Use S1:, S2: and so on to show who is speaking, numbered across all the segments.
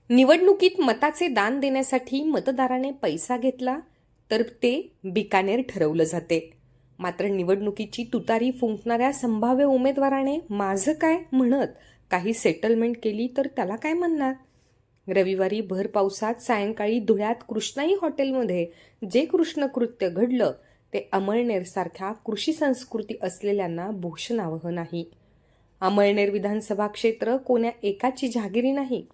S1: निवडणुकीत मताचे दान देण्यासाठी मतदाराने पैसा घेतला तर ते बिकानेर ठरवलं जाते. मात्र निवडणुकीची तुतारी फुंकणाऱ्या संभाव्य उमेदवाराने माझं काय म्हणत काही सेटलमेंट केली तर त्याला काय म्हणणार? रविवारी भर पावसात सायंकाळी धुळ्यात कृष्णाई हॉटेलमध्ये जे कृष्णकृत्य घडलं ते अमळनेरसारख्या कृषी संस्कृती असलेल्यांना भूषणावह नाही. अमळनेर विधानसभा क्षेत्र कोण्या एकाची जहागिरी नाही.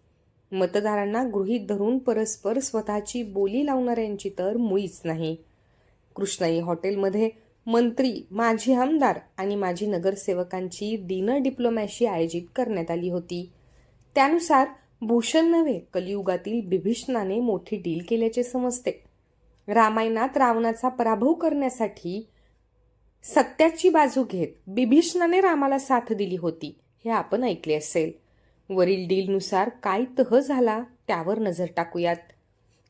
S1: मतदारांना गृहीत धरून परस्पर स्वतःची बोली लावणाऱ्यांची तर मुळीच नाही. कृष्णाई हॉटेलमध्ये मंत्री, माजी आमदार आणि माजी नगरसेवकांची डिनर डिप्लोमॅसी आयोजित करण्यात आली होती. त्यानुसार भूषण नव्हे कलियुगातील बिभीषणाने मोठी डील केल्याचे समजते. रामायणात रावणाचा पराभव करण्यासाठी सत्याची बाजू घेत बिभीषणाने रामाला साथ दिली होती हे आपण ऐकले असेल. वरील डीलनुसार काय तह झाला त्यावर नजर टाकूयात.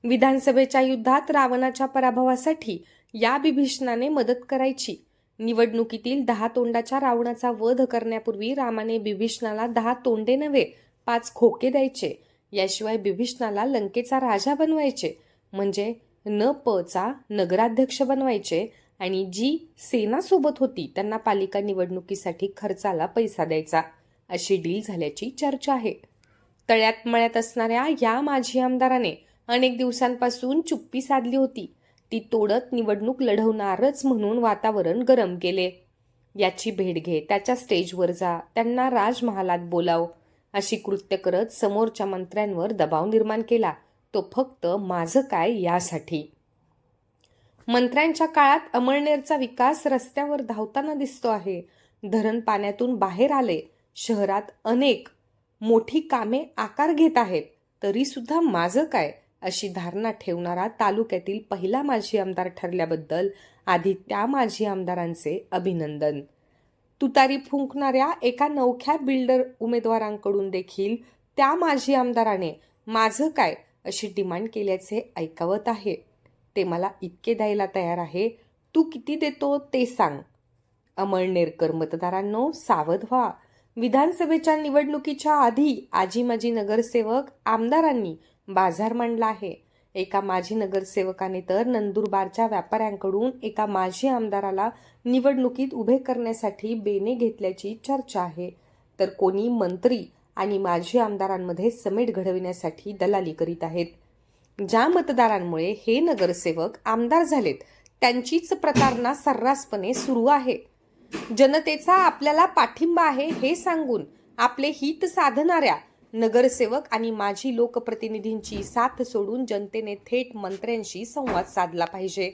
S1: विधानसभेच्या युद्धात रावणाच्या पराभवासाठी या बिभीषणाने मदत करायची. निवडणुकीतील 10 तोंडाच्या रावणाचा वध करण्यापूर्वी रामाने बिभीषणाला 10 तोंडे नव्हे 5 खोके द्यायचे. याशिवाय बिभीषणाला लंकेचा राजा बनवायचे, म्हणजे न पचा नगराध्यक्ष बनवायचे आणि जी सेना सोबत होती त्यांना पालिका निवडणुकीसाठी खर्चाला पैसा द्यायचा. अशी डील झाल्याची चर्चा आहे. तळ्यात मळ्यात असणाऱ्या या माजी आमदाराने अनेक दिवसांपासून चुप्पी साधली होती. ती तोडत निवडणूक लढवणारच म्हणून वातावरण गरम केले. याची भेट घे, त्याच्या स्टेजवर जा, त्यांना राजमहालात बोलाव, अशी कृत्य करत समोरच्या मंत्र्यांवर दबाव निर्माण केला. तो फक्त माझं काय यासाठी. मंत्र्यांच्या काळात अमळनेरचा विकास रस्त्यावर धावताना दिसतो आहे. धरण पाण्यातून बाहेर आले. शहरात अनेक मोठी कामे आकार घेत आहेत. तरी सुद्धा माझं काय अशी धारणा ठेवणारा तालुक्यातील पहिला माजी आमदार ठरल्याबद्दल आधी त्या माजी आमदारांचे अभिनंदन. तुतारी फुंकणाऱ्या एका नवख्या बिल्डर उमेदवारांकडून देखील त्या माजी आमदाराने माझं काय अशी डिमांड केल्याचे ऐकावत आहे. ते मला इतके द्यायला तयार आहे, तू किती देतो ते सांग. अमळनेरकर मतदारांनो, सावध व्हा. विधानसभेच्या निवडणुकीच्या आधी आजी माजी नगरसेवक आमदारांनी बाजार मांडला आहे. एका माजी नगरसेवकाने तर नंदुरबारच्या व्यापाऱ्यांकडून एका माजी आमदाराला निवडणुकीत उभे करण्यासाठी बेने घेतल्याची चर्चा आहे. तर कोणी मंत्री आणि माजी आमदारांमध्ये समेट घडविण्यासाठी दलाली करीत आहेत. ज्या मतदारांमुळे हे नगरसेवक आमदार झालेत त्यांचीच प्रतारणा सर्रासपणे सुरू आहे. जनतेचा आपल्याला पाठिंबा आहे हे सांगून आपले हित साधणाऱ्या नगरसेवक आणि माजी लोकप्रतिनिधींची साथ सोडून जनतेने थेट मंत्र्यांशी संवाद साधला पाहिजे.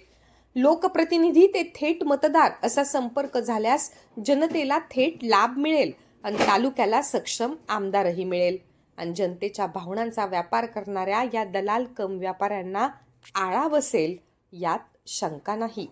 S1: लोकप्रतिनिधी ते थेट मतदार असा संपर्क झाल्यास जनतेला थेट लाभ मिळेल आणि तालुक्याला सक्षम आमदारही मिळेल आणि जनतेच्या भावनांचा व्यापार करणाऱ्या या दलाल कम व्यापाऱ्यांना आळा बसेल यात शंका नाही.